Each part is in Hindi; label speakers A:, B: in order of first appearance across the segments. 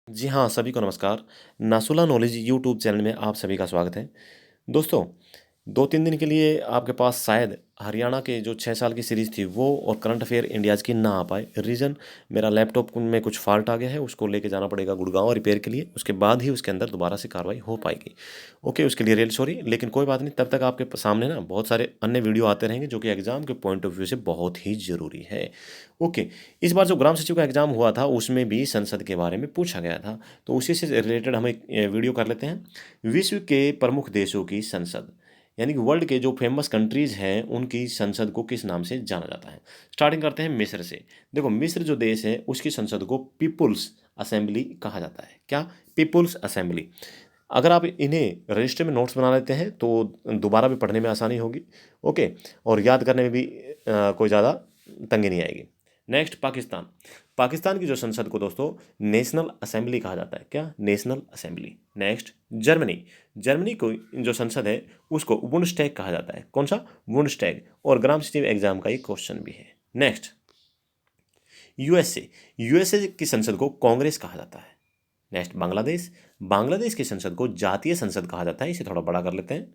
A: जी हाँ, सभी को नमस्कार। नासुला नॉलेज यूट्यूब चैनल में आप सभी का स्वागत है। दोस्तों, 2-3 दिन के लिए आपके पास शायद हरियाणा के जो 6 साल की सीरीज़ थी वो और करंट अफेयर इंडियाज़ की ना आ पाए। रीज़न मेरा लैपटॉप में कुछ फ़ॉल्ट आ गया है, उसको लेके जाना पड़ेगा गुड़गाँव रिपेयर के लिए, उसके बाद ही उसके अंदर दोबारा से कार्रवाई हो पाएगी। ओके, उसके लिए रियल सॉरी, लेकिन कोई बात नहीं, तब तक आपके सामने ना बहुत सारे अन्य वीडियो आते रहेंगे जो कि एग्ज़ाम के पॉइंट ऑफ व्यू से बहुत ही ज़रूरी है। ओके, इस बार जो ग्राम सचिव का एग्ज़ाम हुआ था उसमें भी संसद के बारे में पूछा गया था, तो उसी से रिलेटेड हम एक वीडियो कर लेते हैं। विश्व के प्रमुख देशों की संसद, यानी कि वर्ल्ड के जो फेमस कंट्रीज़ हैं उनकी संसद को किस नाम से जाना जाता है। स्टार्टिंग करते हैं मिस्र से। देखो, मिस्र जो देश है उसकी संसद को पीपुल्स असेंबली कहा जाता है। क्या? People's assembly. अगर आप इन्हें रजिस्टर में नोट्स बना लेते हैं तो दोबारा भी पढ़ने में आसानी होगी। ओके, और याद करने में भी कोई ज़्यादा तंगी नहीं आएगी। नेक्स्ट, पाकिस्तान। पाकिस्तान की जो संसद को दोस्तों नेशनल असेंबली कहा जाता है। क्या? National assembly. Next, Germany. Germany को जो संसद है उसको बुंडस्टैग कहा जाता है। कौन सा? बुंडस्टैग। और ग्राम सचिव एग्जाम का एक क्वेश्चन भी है। Next, USA. यूएसए की संसद को कांग्रेस कहा जाता है। नेक्स्ट, बांग्लादेश। बांग्लादेश की संसद को जातीय संसद कहा जाता है। इसे थोड़ा बड़ा कर लेते हैं।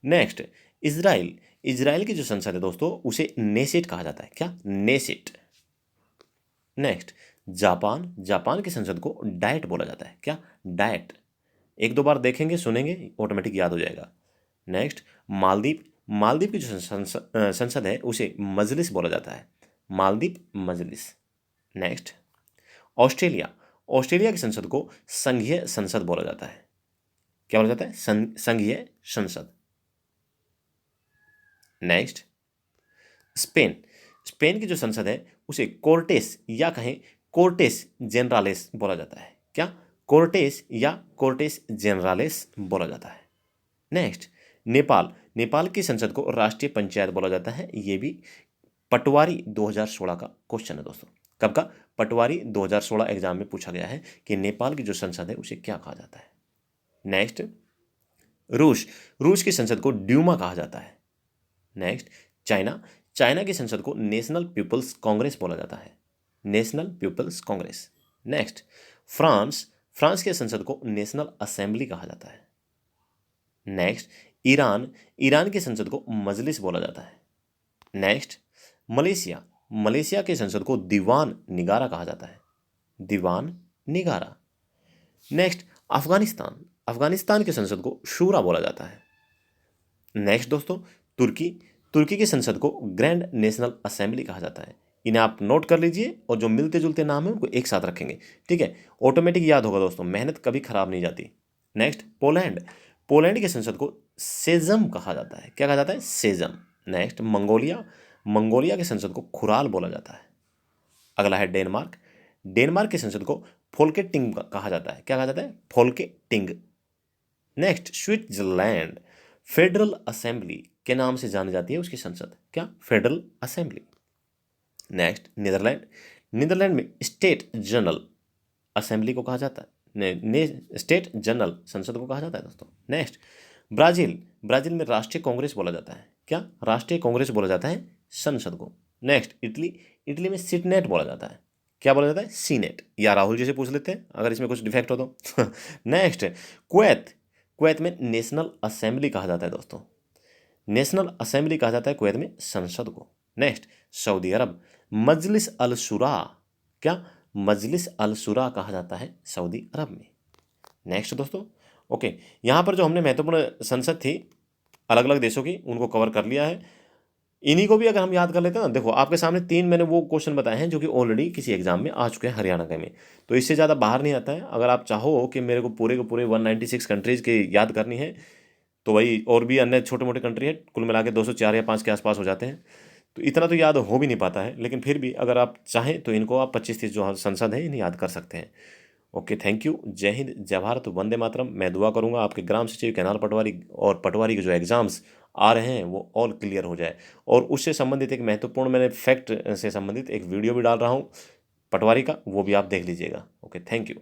A: Next, Israel. इजराइल की जो संसद है दोस्तों उसे नेसेट कहा जाता है। क्या? नेसेट। Next, Japan. जापान की संसद को डाइट बोला जाता है। क्या? डाइट। एक दो बार देखेंगे सुनेंगे ऑटोमेटिक याद हो जाएगा। नेक्स्ट, मालदीव। मालदीव की जो संसद है उसे मजलिस बोला जाता है। Maldives Majlis. Next, Australia. Australia की संसद को संघीय संसद बोला जाता है। क्या बोला जाता है? संघीय संसद। Next, Spain. स्पेन की जो संसद है उसे कोर्टेस या कहें कोर्टेस जेनरालेस बोला जाता है। क्या? कोर्टेस या कोर्टेस जेनरालेस बोला जाता है। नेक्स्ट, नेपाल। नेपाल की संसद को राष्ट्रीय पंचायत बोला जाता है। ये भी पटवारी 2016 का क्वेश्चन है दोस्तों। कब का? पटवारी 2016 एग्जाम में पूछा गया है कि नेपाल की जो संसद है उसे क्या कहा जाता है। नेक्स्ट, रूस। रूस की संसद को ड्यूमा कहा जाता है। Next, China. चाइना की संसद को नेशनल पीपल्स कांग्रेस बोला जाता है। National People's Congress. Next, France. France की संसद को नेशनल असेंबली कहा जाता है। Next, Iran. ईरान की संसद को मजलिस बोला जाता है। Next, Malaysia. मलेशिया की संसद को दीवान निगारा कहा जाता है। दीवान निगारा। नेक्स्ट, अफगानिस्तान। अफगानिस्तान की संसद को शूरा बोला जाता है। नेक्स्ट दोस्तों, तुर्की। तुर्की की संसद को ग्रैंड नेशनल असेंबली कहा जाता है। इन्हें आप नोट कर लीजिए और जो मिलते जुलते नाम है उनको एक साथ रखेंगे। ठीक है, ऑटोमेटिक याद होगा दोस्तों, मेहनत कभी खराब नहीं जाती। Next, Poland. पोलैंड की संसद को सेजम कहा जाता है। क्या कहा जाता है? सेजम। Next, Mongolia. मंगोलिया की संसद को खुराल बोला जाता है। अगला है डेनमार्क। डेनमार्क की संसद को फोल्के टिंग कहा जाता है। क्या कहा जाता है? फोल्के टिंग। Next, Switzerland. फेडरल असेंबली के नाम से जानी जाती है उसकी संसद। क्या? Federal assembly. Next, Netherlands. Netherlands में स्टेट जनरल असेंबली को कहा जाता है। स्टेट जनरल संसद को कहा जाता है दोस्तों। Next, Brazil. ब्राजील में राष्ट्रीय कांग्रेस बोला जाता है। क्या? राष्ट्रीय कांग्रेस बोला जाता है संसद को। Next, Italy. इटली में सीटनेट बोला जाता है। क्या बोला जाता है? सीनेट। या राहुल जी से पूछ लेते हैं अगर इसमें कुछ डिफेक्ट हो तो। Next, Kuwait. कुवैत में नेशनल असेंबली कहा जाता है दोस्तों। नेशनल असेंबली कहा जाता है कुवैत में संसद को। नेक्स्ट, सऊदी अरब। मजलिस अल शुरा। क्या? मजलिस अल शुरा कहा जाता है सऊदी अरब में। नेक्स्ट दोस्तों, ओके, यहाँ पर जो हमने महत्वपूर्ण संसद थी अलग अलग देशों की उनको कवर कर लिया है। इन्हीं को भी अगर हम याद कर लेते हैं ना, देखो आपके सामने 3 मैंने वो क्वेश्चन बताए हैं जो कि ऑलरेडी किसी एग्जाम में आ चुके हैं हरियाणा के में, तो इससे ज़्यादा बाहर नहीं आता है। अगर आप चाहो कि मेरे को पूरे के पूरे 196 कंट्रीज़ के याद करनी है तो वही, और भी अन्य छोटे मोटे कंट्री है, कुल मिला के 204 या 5 के आसपास हो जाते हैं, तो इतना तो याद हो भी नहीं पाता है। लेकिन फिर भी अगर आप चाहें तो इनको आप 25-30 जो संसद है इन्हें याद कर सकते हैं। Okay, thank you. जय हिंद, जय भारत, वंदे मातरम। मैं दुआ करूंगा आपके ग्राम सचिव, कैनाल पटवारी और पटवारी के जो एग्जाम्स आ रहे हैं वो ऑल क्लियर हो जाए। और उससे संबंधित एक महत्वपूर्ण मैंने फैक्ट से संबंधित एक वीडियो भी डाल रहा हूँ पटवारी का, वो भी आप देख लीजिएगा। Okay, thank you.